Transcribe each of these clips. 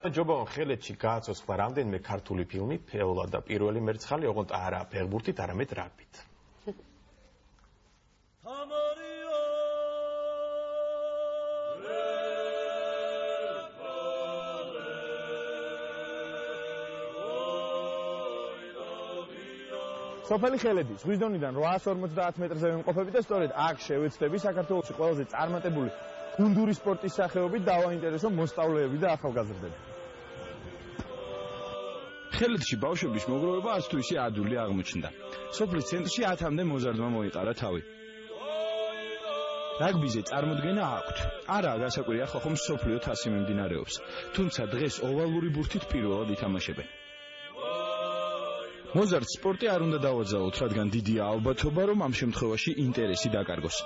ჯობო ხელეთში გააცოცხლა რამდენიმე ქართული ფილმი, ფეოლა და პირველი მერცხალი, ოღონდ არა ფეხბურთით, არამედ რაგბით. სოფელი ხელედი ზღვის დონიდან 850 მეტრზე ვიმყოფებით და სწორედ აქ შევეცდები საქართველოში ყველაზე წარმატებული გუნდური სპორტის სახეობით დავაინტერესო მოსწავლეები და ახალგაზრდები. ხელედში ბავშვების მოგროვება არც თუ ისე ადვილი აღმოჩნდა. სოფლის ცენტრში 10-მდე მოზარდმა მოიყარა თავი. რაგბიზე წარმოდგენა აქვთ. არაა გასაკვირია ხომ სოფლიო თასი მიმდინარეობს. თუმცა დღეს ოვალური ბურთით პირველად ითამაშებენ. მოზარდს სპორტი არ უნდა დავაძალოთ, რადგან დიდია ალბათობა, რომ ამ შემთხვევაში ინტერესი დაკარგოს.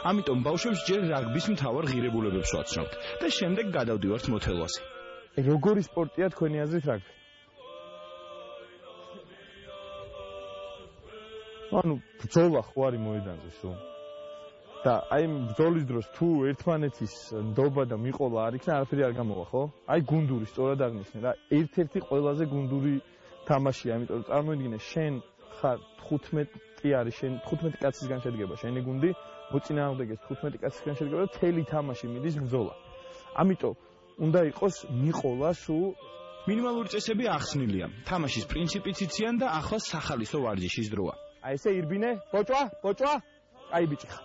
ამიტომ ბავშვებს ჯერ რაგბის მთავარ ღირებულებებს ვაცნობთ და შემდეგ გადავდივართ მოთელვაზე. როგორი სპორტია თქვენი აზრით რაგბი? ანუ ბრძოლა ხო არის მოედანზე სულ. და აი ბრძოლის დროს თუ ერთმანეთის ნდობა და მიყოლა არ იქნა, არაფერი არ გამოვა, ხო? აი გუნდური სწორად აღნიშნე რა, ერთ-ერთი ყველაზე გუნდური თამაშია, იმიტომ რომ წარმოიდგინე, შენ ხარ 15 არის, შენ 15 კაცისგან შედგება შენი გუნდი, მოწინააღმდეგეს 15 კაცისგან შედგება და მთელი თამაში მიდის ბრძოლა. ამიტომ უნდა იყოს მიყოლა სულ. მინიმალური წესები ახსნილია. თამაშის პრინციპიც იციან და ახლა სახალისო ვარჯიშის დროა. აი ესე ირბინე, ბოჭვა, აი ბიჭი ხარ.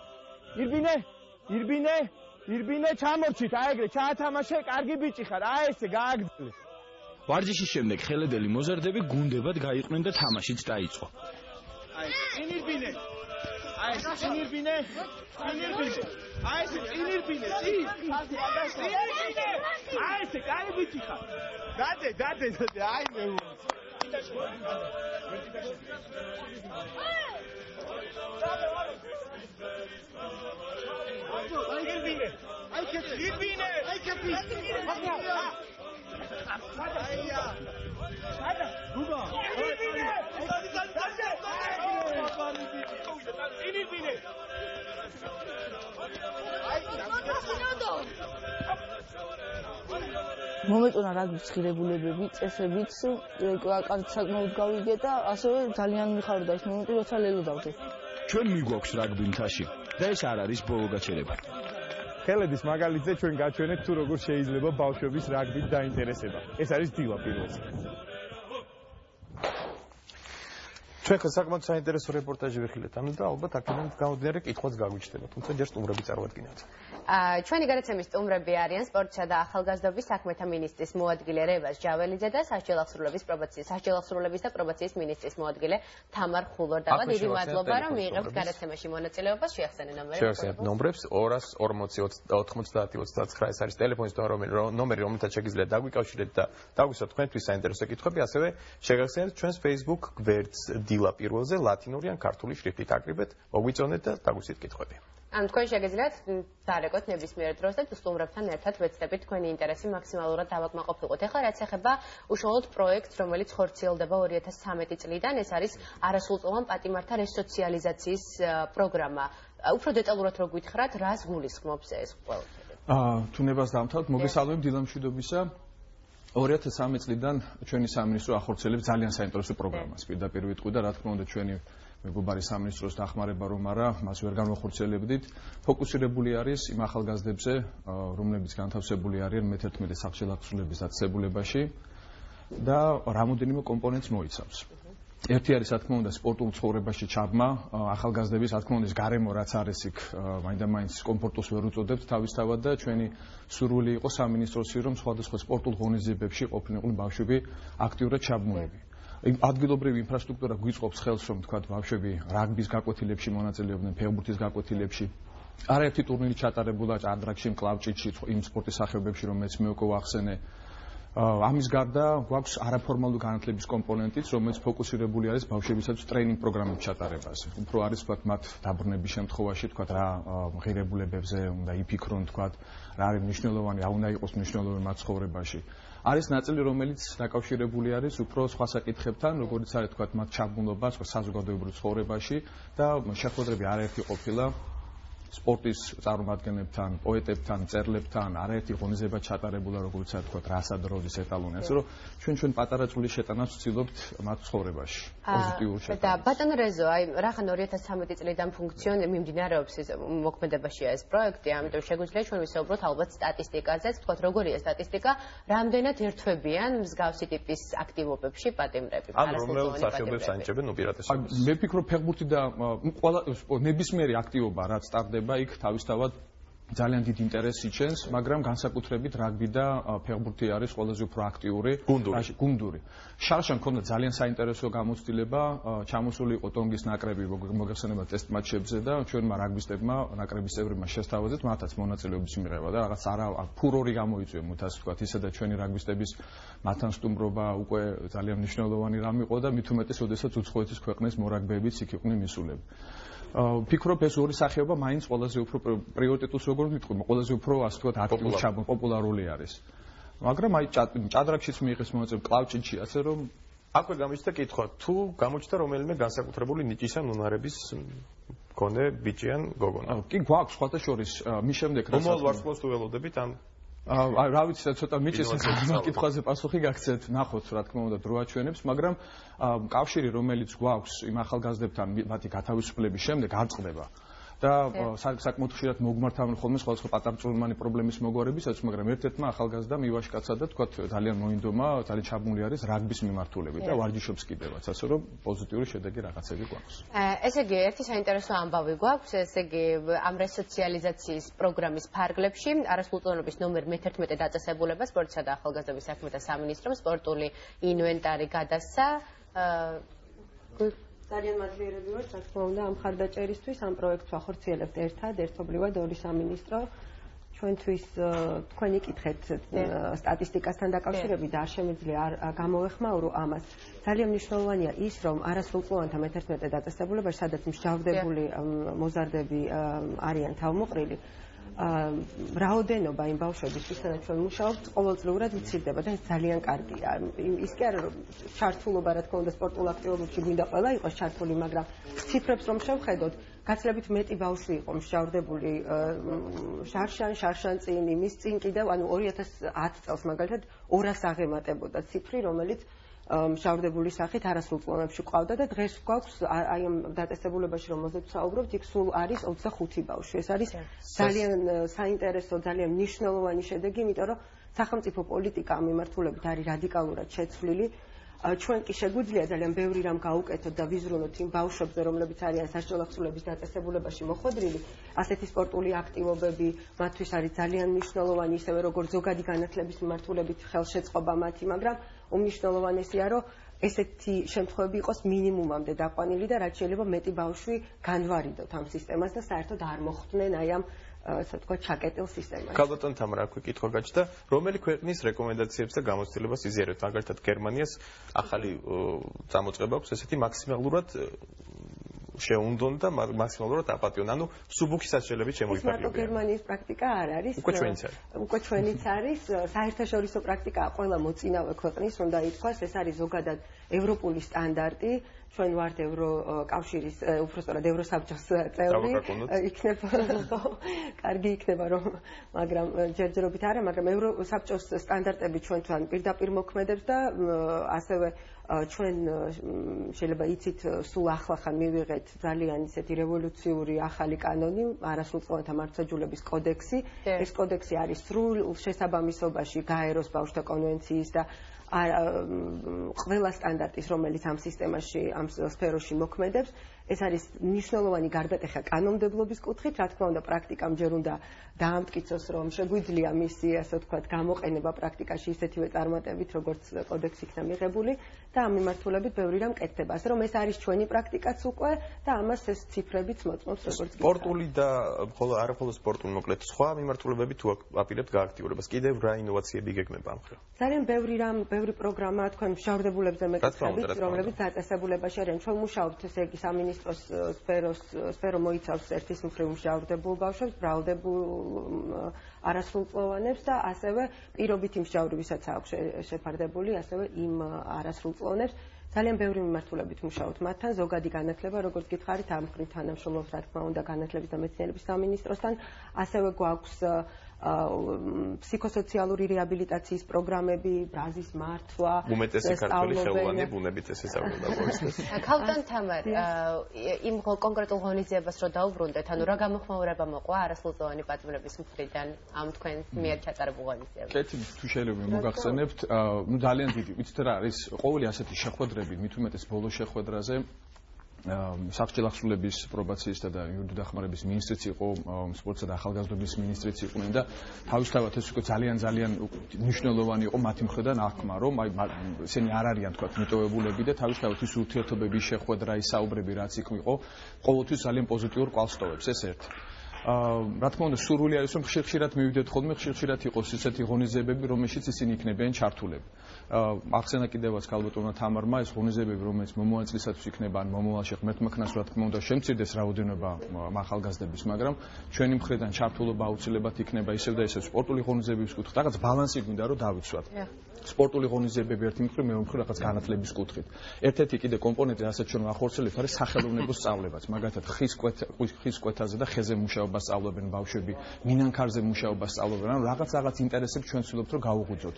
ირბინე, ჩამორჩით, აი ეგრე, ჩაათამაშე, კარგი ბიჭი ხარ, აი ესე გააგრძელე. ვარჯიშის შემდეგ ხელედელი მოზარდები გუნდებად გაიყვნენ და თამაშიც დაიწყო. აი წინირბინე. აი ესე წინირბინე. აი ესე კარგი ბიჭი ხარ. დადე, აი მე მომეწონა რაგბის ღირებულებები, წესებიც, საკმაოდ გავიგე და ასევე ძალიან მიხარდა ის მომენტი, როცა ლელოდავდი. ჩვენ მიგვაქვს რაგბი მთაში და ეს არ არის ბოლო გაჩერება. ხელედის მაგალითზე ჩვენ გაჩვენეთ თუ როგორ შეიძლება ბავშვების რაგბით დაინტერესება. ეს არის დილა პირველზე. ჩვენ საკმაოდ საინტერესო რეპორტაჟი ვიხილეთ ამაზე და ალბათ აქედან გამომდინარე კითხვაც გაგვიჩნდება, თუმცა ჯერ სტუმრები წარმოადგინოთ. ჩვენი გადაცემის სტუმრები არიან სპორტისა და ახალგაზრდობის საქმეთა მინისტრის მოადგილე რევაზ ჯაველიძე და სასჯელ აღსრულების და პრობაციის მინისტრის მოადგილე თამარ ხულორდავა. დიდი მადლობა, რომ მიიღებთ გადაცემაში მონაწილეობას. შეახსენე ნომრებს 240-90-29 ეს არის ტელეფონის ნომერი, რომელთაც შეგიძლიათ დაგვიკავშირეთ და დაგვისვათ თქვენთვის საინტერესო კითხვები, ასევე შეგახსენეთ ჩვენს Facebook გვერდს დილა პირველზე ლათინური ან ქართული შრიფტით აკრიბეთ, მოგვიწონეთ და დაგვისვით კითხვები. თქვენ შეგიძლიათ დარეკოთ ნებისმიერ დროს და სტუმრებთან ერთად ვეცდებით თქვენი ინტერესი მაქსიმალურად დავაკმაყოფილოთ. ეხლა რაც ეხება უშუალოდ პროექტს, რომელიც ხორციელდება 2013 წლიდან, ეს არის არასრულწლოვან პატიმართა რესოციალიზაციის პროგრამა. უფრო დეტალურად რო გითხრათ, რას გულისხმობს ეს ყველაფერი? თუნებას დავთავთ, მოგესალმებით დილა მშვიდობისა. 2013 წლიდან ჩვენი სამინისტრო ახორციელებს ძალიან საინტერესო პროგრამას. პირდაპირ ვიტყვი და რა თქმა უნდა ჩვენი მეგობარი სამინისტროს დახმარება რომ არა, მას ვერ განვახორციელებდით. ფოკუსირებული არის იმ ახალგაზრდებზე, რომლებიც განთავსებული არიან მე-11 სახელი აღსრულების დაწესებულებაში და რამოდენიმე კომპონენტს მოიცავს. ერთი არის რა თქმა უნდა სპორტულ ცხოვრებაში ჩაბმა, ახალგაზრდების რა თქმა უნდა გარემო რაც არის იქ მაინდა-მაინც კომფორტოს ვერ უწოდებთ თავისთავად და ჩვენი სურვილი იყო სამინისტროსი რომ სხვადასხვა სპორტულ ღონისძიებებში ყოფილიყო ბავშვები აქტიურად ჩაბმულები. ადგილობრივი ინფრასტრუქტურა გვიწყობს ხელს რომ თქვა ბავშვები რაგბის გაკვეთილებში მონაწილეობდნენ, ფეხბურთის გაკვეთილებში. არაერთი ტურნირი ჩატარებულა ჭადრაკში, მკლავჭიდში, იმ სპორტის სახეობებში რომელიც მე უკვე ვახსენე. ამის გარდა გვაქვს არაფორმალური განათლების კომპონენტიც, რომელიც ფოკუსირებული არის ბავშვებისათვის ტრეინინგ პროგრამების ჩატარებაზე. უფრო არის თქვა მათ დაბრუნების შემთხვევაში თქვა რა ღირებულებებზე უნდა იფიქრონ, თქვა რა არის მნიშვნელოვანი, რა უნდა იყოს მნიშვნელოვანი მათ ცხოვრებაში. არის ნაწილი, რომელიც დაკავშირებული არის უფრო სხვა საკითხებთან, როგორც არის თქვა მათ ჩაბმულობა სხვა საზოგადოებრივ ცხოვრებაში და შეხვედრები არაერთი ყოფილა სპორტის წარმომადგენლებთან, პოეტებთან, მწერლებთან არაერთი ღონისძიება ჩატარებულა, როგორც ვთქვათ, რასადროვის ეტალონი, ასე რომ ჩვენ პატარა წulis შეტანას ვცდილობთ მათ ცხოვრებაში. პოზიტიურ შეტანას. და ბატონ რეზო, აი რახან 2013 წლიდან მიმდინარეობს ის მოქმედებაშია ეს პროექტი, ამიტომ შეგვიძლია ჩვენ ვისაუბროთ ალბათ სტატისტიკაზეც, ვთქვათ, როგორია სტატისტიკა, რამდენად ერთვებიან მსგავსი ტიპის აქტივობებში პატიმრები. ან რომელ სახეობებს ანიჭებენ უპირატესობას. მე ვფიქრობ, ფეხბურთი და ყველა ნებისმიერი აქტივობა, რაც სტარდება, იქ თავისთავად ძალიან დიდ ინტერესს იჩენს, მაგრამ განსაკუთრებით რაგბი და ფეხბურთი არის ყველაზე უფრო აქტიური, გუნდური. შარშან ქონდა ძალიან საინტერესო გამოცდილება, ჩამოსული იყო ტონგის ნაკრები მოგეხსენება ტესტ მატჩებზე და ჩვენმა რაგბისტებმა, ნაკრების წევრებმა შესთავაზეთ მათაც მონაწილეობის მიღება და რაღაც ფურორი გამოიწვია, მოთას ვთქვათ, ისე და ჩვენი რაგბისტების მათთან სტუმრობა უკვე ძალიან მნიშვნელოვანი რამ იყო და მით უმეტეს, როდესაც უცხოეთის ქვეყნის მორაგბეებიც იქ იყვნენ მისულები. ვფიქრობ ეს ორი სახეობა მაინც ყველაზე უფრო პრიორიტეტულს როგორ ვიტყვი, ყველაზე უფრო ასე ვთქვათ აქტიურ პოპულარული არის. მაგრამ აი ჭადრაკშიც მიიღეს მონაწილეობა, კლავჭინში, ასე რომ აქვე გამოჩნდა კითხვა, თუ გამოჩნდა რომელიმე განსაკუთრებული ნიჭისა უნარების მქონე ბიჭი ან გოგონა. კი გვაქვს სხვათა შორის მის შემდეგ რაც მომავალ ვარსკვლავს თუ ველოდებით ან რა ვიცი, ცოტა მიჭის კითხვაზე პასუხი გაგცეთ, ნახოთ რა თქმა უნდა დრო აჩვენებს, მაგრამ კავშირი რომელიც გვაქვს იმ ახალგაზრდებთან მათი გათავისუფლების შემდეგ არ წყდება. და საკმაოდ ხშირად მოგმართავენ ხოლმე სხვადასხვა პატარწულმანი პრობლემის მოგვარებისაც, მაგრამ ერთ-ერთმა ახალგაზრდამ ივაშკაცა და თქვათ ძალიან მოინდომა, ძალიან ჩაბმული არის რაგბის მიმართულებით და ვარჯიშობს კიდევაც, ასე რომ პოზიტიური შედეგი რაღაცები გვაქვს. ესე იგი, ერთი საინტერესო ამბავი გვაქვს, ესე იგი, ამ რესოციალიზაციის პროგრამის ფარგლებში არასრულწლოვნობის ნომერ 11 დაწესებულება სპორტსა და ახალგაზრდობის საქმეთა სამინისტრომ სპორტული ინვენტარი გადასცა. ძალიან მადლიერები ვართ, რა თქმა უნდა, ამ ხარდაჭერისთვის, ამ პროექტს ვახორციელებთ ერთობლივად ორი სამინისტრო. ჩვენთვის თქვენი კითხეთ სტატისტიკასთან დაკავშირებით და არ შემიძლია არ გამოვეხმაურო ამას. ძალიან მნიშვნელოვანია ის, რომ არასრულწლოვანთა 11 დაწესებულებაში, სადაც მსჯავრდებული მოზარდები არიან თავმოყრილი, რაოდენობა იმ ბავშვების, ვისაც ჩვენ მუშაობთ, ყოველწლიურად მცირდება და ეს ძალიან კარგია. ის კი არა, რომ ჩართულობა, რა თქმა უნდა, სპორტულ აქტივობებში გვინდა ყველა იყოს ჩართული, მაგრამ ციფრებს რომ შევხედოთ, გაცილებით მეტი ბავშვი იყო მსჯავრდებული შარშან წინ, იმის წინ კიდევ, ანუ 2010 წელს მაგალითად 200 აღემატებოდა ციფრი, რომელიც მსჯავრდებული სახით არასრულწლოვნებში ყავდა და დღეს გვაქვს აი ამ დაწესებულებაში რომ მოვსაუბრობთ, იქ სულ არის 25 ბავშვი. ეს არის ძალიან საინტერესო, ძალიან მნიშვნელოვანი შედეგი, იმიტომ რომ სახელმწიფო პოლიტიკა ამ მიმართულებით არის რადიკალურად შეცვლილი. ჩვენ კი შეგვიძლია ძალიან ბევრი რამ გაუკეთოთ და ვიზრუნოთ იმ ბავშვებზე, რომლებიც არიან საშუალო ახსნილების დაწესებულებაში მოხვედრილი. ასეთი სპორტული აქტივობები მათთვის არის ძალიან მნიშვნელოვანი, ისევე როგორც ზოგადი განათლების მიმართულებით ხელშეწყობა მათი, მაგრამ უმნიშვნელოვანესია, რომ ესეთი შემთხვევები იყოს მინიმუმამდე დაყვანილი და რაც შეიძლება მეტი ბავშვი განვარიდოთ ამ სისტემას და საერთოდ არ მოხვდნენ აი ამ ასე ვთქვათ ჩაკეტილ სისტემაში. ქალბატონ თამარა, აქვე კითხვა გაჩნდა, რომელი ქვეყნის რეკომენდაციებს და გამოცდილებას იზიარებთ? მაგალითად, გერმანიას ახალი წამოწყება აქვს, ესეთი მაქსიმალურად შეუნდონ და მაქსიმალურად აპატიონ. ანუ სუბუქისაც შეიძლება შემოიფარგლებიან. მარტო გერმანიის პრაქტიკა არ არის. უკვე ჩვენიც არის. საერთაშორისო პრაქტიკაა ყველა მოწინავე ქვეყნის, უნდა ითქვას, ეს არის ზოგადად ევროპული სტანდარტი. ჩვენ ვართ ევროკავშირის, უბრალოდ ევროსაბჭოს წევრი. იქნება კარგი იქნება რომ, მაგრამ ჯერჯერობით არა, მაგრამ ევროსაბჭოს სტანდარტები ჩვენთან პირდაპირ მოქმედებს და ასევე ჩვენ შეიძლება იცით სულ ახლახან მივიღეთ ძალიან ისეთი რევოლუციური ახალი კანონი, არასრულწლოვანთა მართლმსაჯულების კოდექსი. ეს კოდექსი არის სრულ შესაბამისობაში გაეროს ბავშვთა კონვენციის და ყველა სტანდარტის, რომელიც ამ სისტემაში, ამ სფეროში მოქმედებს. ეს არის მნიშვნელოვანი გარდატეხა კანონმდებლობის კუთხით, რა თქმა უნდა, პრაქტიკამ ჯერ უნდა დაამტკიცოს, რომ შეგვიძლია მისი, ასე ვთქვათ, გამოყენება პრაქტიკაში ისეთივე წარმატებით, როგორც კოდექსი იქნა მიღებული და ამ მიმართულებით ბევრი რამ კეთდება. ასე რომ ეს არის ჩვენი პრაქტიკაც უკვე და ამას ეს ციფრებიც მოწმობს, როგორც სპორტული და არა მხოლოდ სპორტული, მოკლედ სხვა მიმართულებები თუ აპირებთ გააქტიურებას, კიდევ რა ინოვაციები გეგმება ამ ხელს? ძალიან ბევრი პროგრამაა თქვენ მსჯავრდებულებზე მეკითხებით, რომლებიც დაწესებულებაში არიან. ჩვენ მუშაობთ, ესე იგი, სამინისტროს სფერო მოიცავს ერთის მხრივ მსჯავრდებულ ბავშვებს, ბრალდებულ არასრულწლოვანებს და ასევე პირობითი მსჯავრებისაც აქვს შეფარდებული, ასევე იმ არასრულწლოვანებს. ძალიან ბევრი მიმართულებით მუშაობთ მათთან, ზოგადი განათლება, როგორც გითხარით, ამ მხრივ თანამშრომლობს, რა თქმა უნდა, განათლების და მეცნიერების სამინისტროსთან, ასევე გვაქვს ფსიქოსოციალური რეაბილიტაციის პროგრამები, ბრაზის მართვა, უმეტესი ქართველი ხელოვანი ბუნებით ესწავლება ყოველთვის. ქალთან თამარ, იმ კონკრეტულ ღონისძიებას რო დაუბრუნდეთ, ანუ რა გამოხმაურება მოყვა არასრულწლოვანი პატიმრების მხრიდან ამ თქვენ მიერ ჩატარებულ ღონისძიებას? კეთილი, თუ შეიძლება მოგახსენებთ, ძალიან დიდი, ვიცით რა არის, ყოველი ასეთი შეხვედრები, მით უმეტეს ბოლო შეხვედრაზე საბჭოთა პრობაციისა და იურიდიული დახმარების მინისტრიც იყო, სპორტსა და ახალგაზრდობის მინისტრიც იყვნენ და თავისთავად ეს უკვე ძალიან მნიშვნელოვანი იყო მათი მხრიდან აღქმა, რომ ისინი არ არიან თქვა მიტოვებულები და თავისთავად ის ურთიერთობების შეხვედრა, ის საუბრები რაც იქ იყო, ყოველთვის ძალიან პოზიტიურ კვალს ტოვებს, ეს ერთი. რა თქმა უნდა, სურვილი არის, რომ ხშირად მივიდეთ ხოლმე, ხშირად იყოს ისეთი ღონისძიებები, რომელშიც ისინი იქნებიან ჩართულები. ახსენა კიდევაც ქალბატონმა თამარმა ეს ღონისძიებები, რომელიც მომავალ წლისათვის იქნება, ან მომავალში ღმერთმოქმედს რა თქმა უნდა შემცირდეს რაოდენობა ახალგაზრდების, მაგრამ ჩვენი მხრიდან ჩართულობა აუცილებლად იქნება ისევ და ისევ სპორტული ღონისძიებების კუთხით. რაღაც ბალანსი გვინდა რომ დავიცვათ. სპორტული ღონისძიებები ერთი მხრივ, მეორე მხრივ რაღაც განათლების კუთხით. ერთ-ერთი კიდე კომპონენტი, რასაც ჩვენ ვახორციელებთ, არის სახელოვნებო სწავლებაც. მაგალითად, ხის კვეთაზე და ხეზე მუშაობას სწავლობენ ბავშვები, მინანქარზე მუშაობას სწავლობენ, ანუ რაღაც ინტერესებს ჩვენ ვცდილობთ რომ გავუღვიძოთ.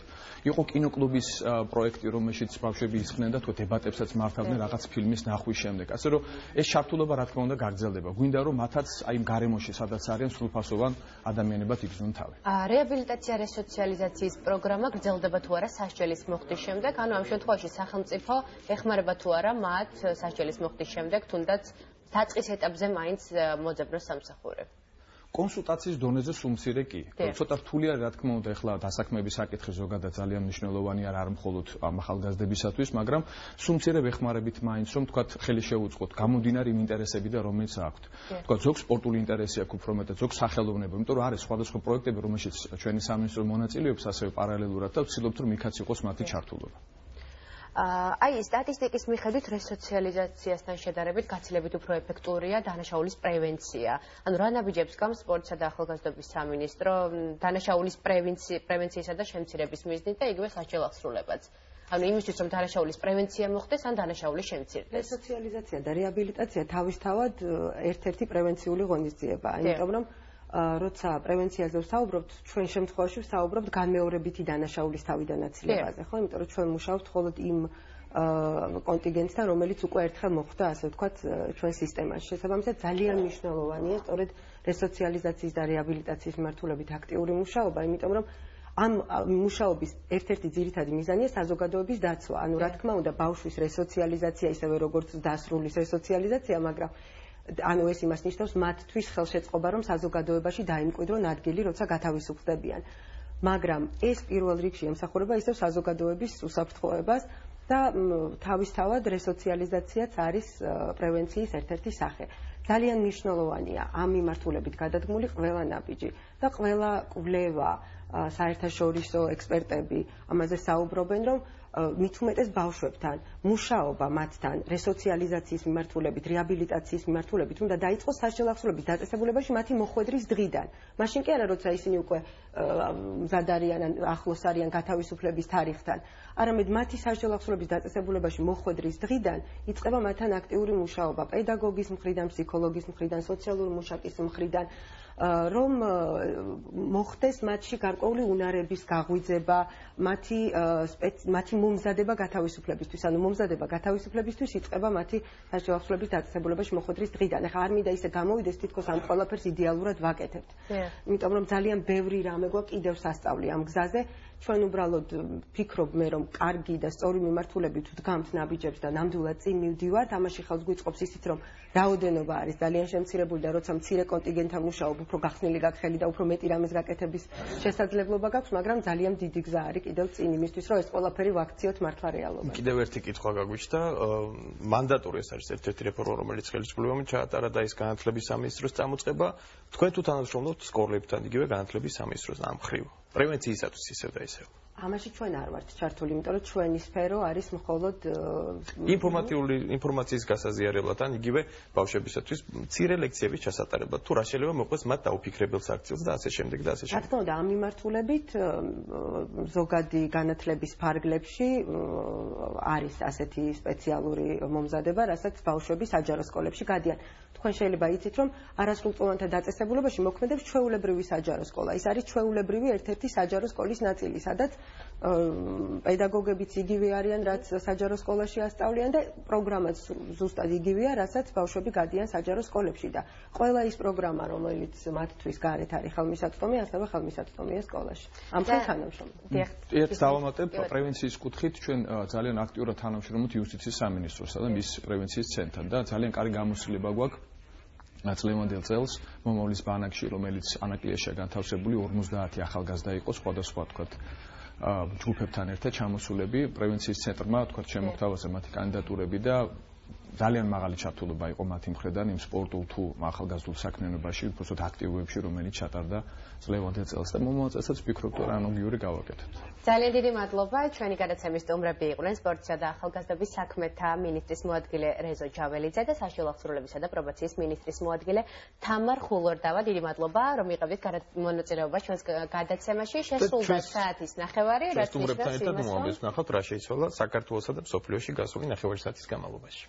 იყო კინოკლუბის პროექტი, რომელშიც ბავშვები ისხდნენ და თუ დებატებსაც მართავდნენ რაღაც ფილმის ნახვის შემდეგ. ასე რომ ეს ჩართულობა რა თქმა უნდა გაგრძელდება. გვინდა რომ მათაც აი იმ გარემოში, სადაც არიან სრულფასოვან ადამიანებად იგრძნონ თავი. რეაბილიტაცია რესოციალიზაციის პროგრამა გრძელდება თუ არა სასჯელის მოხდის შემდეგ, ანუ ამ შემთხვევაში სახელმწიფო ეხმარება თუ არა მათ სასჯელის მოხდის შემდეგ, თუნდაც დაწყის ეტაპზე მაინც მოძებნოს სამსახურები. კონსულტაციის დონეზე სულ-მცირე კი. ცოტა რთული არის, რა თქმა უნდა, ეხლა დასაქმების საკითხი ზოგადად ძალიან მნიშვნელოვანი არ მხოლოდ ახალგაზრდებისათვის, მაგრამ სულ-მცირე ვეხმარებით მაინც, რომ თქვათ, ხელი შეუწყოთ გამომდინარე იმ ინტერესებიდან, რომელიც აქვთ. თქვათ, ზოგს სპორტული ინტერესი აქვს უფრო მეტად, ზოგს სახელოვნებო, იმიტომ რომ არის სხვადასხვა პროექტები, რომელშიც ჩვენი სამინისტრო მონაწილეობს ასევე პარალელურად და ვცდილობთ, რომ იქაც იყოს მათი ჩართულობა. აი, სტატისტიკის მიხედვით რესოციალიზაციასთან შედარებით გაცილებით უფრო ეფექტურია დანაშაულის პრევენცია. ანუ რა ნაბიჯებს გავს სპორტსა და ახალგაზრდობის სამინისტრო დანაშაულის პრევენციისა და შემცირების მიზნით და იგივე სასჯელ აღსრულებაც. ანუ იმისთვის, რომ დანაშაულის პრევენცია მოხდეს, ან დანაშაული შემცირდეს. რესოციალიზაცია და რეაბილიტაცია თავისთავად ერთ-ერთი პრევენციული ღონისძიებაა, იმიტომ რომ როცა პრევენციაზე ვსაუბრობთ, ჩვენ შემთხვევაში ვსაუბრობთ განმეორებითი დანაშაულის თავიდან აცილებაზე, ხო? იმიტომ რომ ჩვენ მუშაობთ მხოლოდ იმ კონტინგენტთან, რომელიც უკვე ერთხელ მოხდა, ასე ვთქვათ, ჩვენ სისტემაში. შესაბამისად, ძალიან მნიშვნელოვანია სწორედ რესოციალიზაციის და რეაბილიტაციის მიმართულებით აქტიური მუშაობა, იმიტომ რომ ამ მუშაობის ერთ-ერთი ძირითადი მიზანია საზოგადოების დაცვა. ანუ რა თქმა უნდა, ბავშვის რესოციალიზაცია ისევე როგორც დასრულის რესოციალიზაცია, მაგრამ ანუ ეს იმას ნიშნავს მათთვის ხელშეწყობა, რომ საზოგადოებაში დაიმკვიდრონ ადგილი, როცა გათავისუფლდებიან. მაგრამ ეს პირველ რიგში ემსახურება ისევ საზოგადოების უსაფრთხოებას და თავისთავად რესოციალიზაციაც არის პრევენციის ერთ-ერთი სახე. ძალიან მნიშვნელოვანია ამ მიმართულებით გადადგმული ყველა ნაბიჯი და ყველა კვლევა, საერთაშორისო ექსპერტები ამაზე საუბრობენ, რომ მით უმეტეს ბავშვებთან მუშაობა მათთან რესოციალიზაციის მიმართულებით, რეაბილიტაციის მიმართულებით უნდა დაიწყოს სასჯელ აღსრულების დაწესებულებაში მათი მოხვედრის დღიდან. მაშინ კი არა, როცა ისინი უკვე მზად არიან ან ახლოს არიან გათავისუფლების თარიღთან. არამედ მათი სასჯელ აღსრულების დაწესებულებაში მოხვედრის დღიდან იწყება მათთან აქტიური მუშაობა პედაგოგის მხრიდან, ფსიქოლოგის მხრიდან, სოციალური მუშაკის მხრიდან, რომ მოხდეს მათში გარკვეული უნარების გაღვიძება, მათი მომზადება გათავისუფლებისთვის. ანუ მომზადება გათავისუფლებისთვის იწყება მათი სასჯელ აღსრულების დაწესებულებაში მოხვედრის დღიდან. ახლა არ მინდა ისე გამოვიდეს, თითქოს ამ ყველაფერს იდეალურად ვაკეთებთ. იმიტომ რომ ძალიან ბევრი რამე გვაქვს კიდევ სასწავლი ამ გზაზე. ჩვენ უბრალოდ ფიქრობ მე, რომ კარგი და სწორი მიმართულებით ვდგამთ ნაბიჯებს და ნამდვილად წინ მივდივართ. ამაში ხელს გვიწყობს ისიც, რომ რაოდენობა არის ძალიან შემცირებული და როცა მცირე კონტინგენტთან მუშაობ, უფრო გახსნილი გაქვს ხელი და უფრო მეტი რამეს გაკეთების შესაძლებლობა გაქვს, მაგრამ ძალიან დიდი გზა არის კიდევ წინ იმისთვის, რომ ეს ყველაფერი ვაქციოთ მართლა რეალობაში. კიდევ ერთი კითხვა გაგვიჩნდა, მანდატური ეს არის ერთ-ერთი რეფორმა, რომელიც ხელისუფლებამ ჩაატარა და ის განათლების სამინისტროს წამოწყება. თქვენ თუ თანამშრომლობთ სკოლებთან, იგივე განათლების სამინისტროს ამ მხრივ. პრევენციისათვის ისევ და ისევ. ამაში ჩვენ არ ვართ ჩართული, იმიტომ რომ ჩვენი სფერო არის მხოლოდ ინფორმაციის გასაზიარებლად ან იგივე ბავშვებისათვის მცირე ლექციების ჩასატარებლად. თუ რა შეიძლება მოყვეს მათ დაუფიქრებელ საქციელს და ასე შემდეგ და ასე შემდეგ. რა თქმა უნდა, ამ მიმართულებით ზოგადი განათლების ფარგლებში არის ასეთი სპეციალური მომზადება, რასაც ბავშვები საჯარო სკოლებში გადიან. თქვენ შეიძლება იცით, რომ არასრულწლოვანთა დაწესებულებაში მოქმედებს ჩვეულებრივი საჯარო სკოლა. ის არის ჩვეულებრივი ერთ-ერთი საჯარო სკოლის ნაწილი, სადაც პედაგოგებიც იგივე არიან, რაც საჯარო სკოლაში ასწავლიან და პროგრამაც ზუსტად იგივეა, რასაც ბავშვები გადიან საჯარო სკოლებში და ყველა ის პროგრამა, რომელიც მათთვის გარეთ არის ხელმისაწვდომი, ასევე ხელმისაწვდომია სკოლაში. ამ თანამშრომლობთ. ერთ დავამატებ პრევენციის კუთხით ჩვენ ძალიან აქტიურად თანამშრომლობთ იუსტიციის სამინისტროსა და მის პრევენციის ცენტრთან და ძალიან კარგი გამოცდილება გვაქვს წლევანდელ წელს მომავლის ბანაკში, რომელიც ანაკლიაშია განთავსებული 50 ახალგაზრდა იყო სხვადასხვა თქვათ ჯგუფებთან ერთად ჩამოსულები პრევენციის ცენტრმა თქვათ შემოგთავაზა მათი კანდიდატურები და ძალიან მაღალი ჩართულობა იყო მათი მხრიდან იმ სპორტულ თუ ახალგაზრდულ საქმიანობაში, უბრალოდ აქტივობებში, რომელიც ჩატარდა წლევანდელ წელს და მომავალ წელსაც ვფიქრობ, რომ ანალოგიური გავაკეთებთ. ძალიან დიდი მადლობა. ჩვენი გადაცემის სტუმრები იყვნენ სპორტისა და ახალგაზრდობის საქმეთა მინისტრის მოადგილე რეზო ჯაველიძე და საშუალო აღსრულებისა და პრობაციის მინისტრის მოადგილე თამარ ხულორდავა. დიდი მადლობა, რომ იყავით მონაწილეობა ჩვენს გადაცემაში. შესრულდა საათის ნახევარი, რაც ნიშნავს იმას, რომ რა შეიცვალა საქართველოსა და მსოფლიოში გასული ნახევარი საათის განმავლობაში.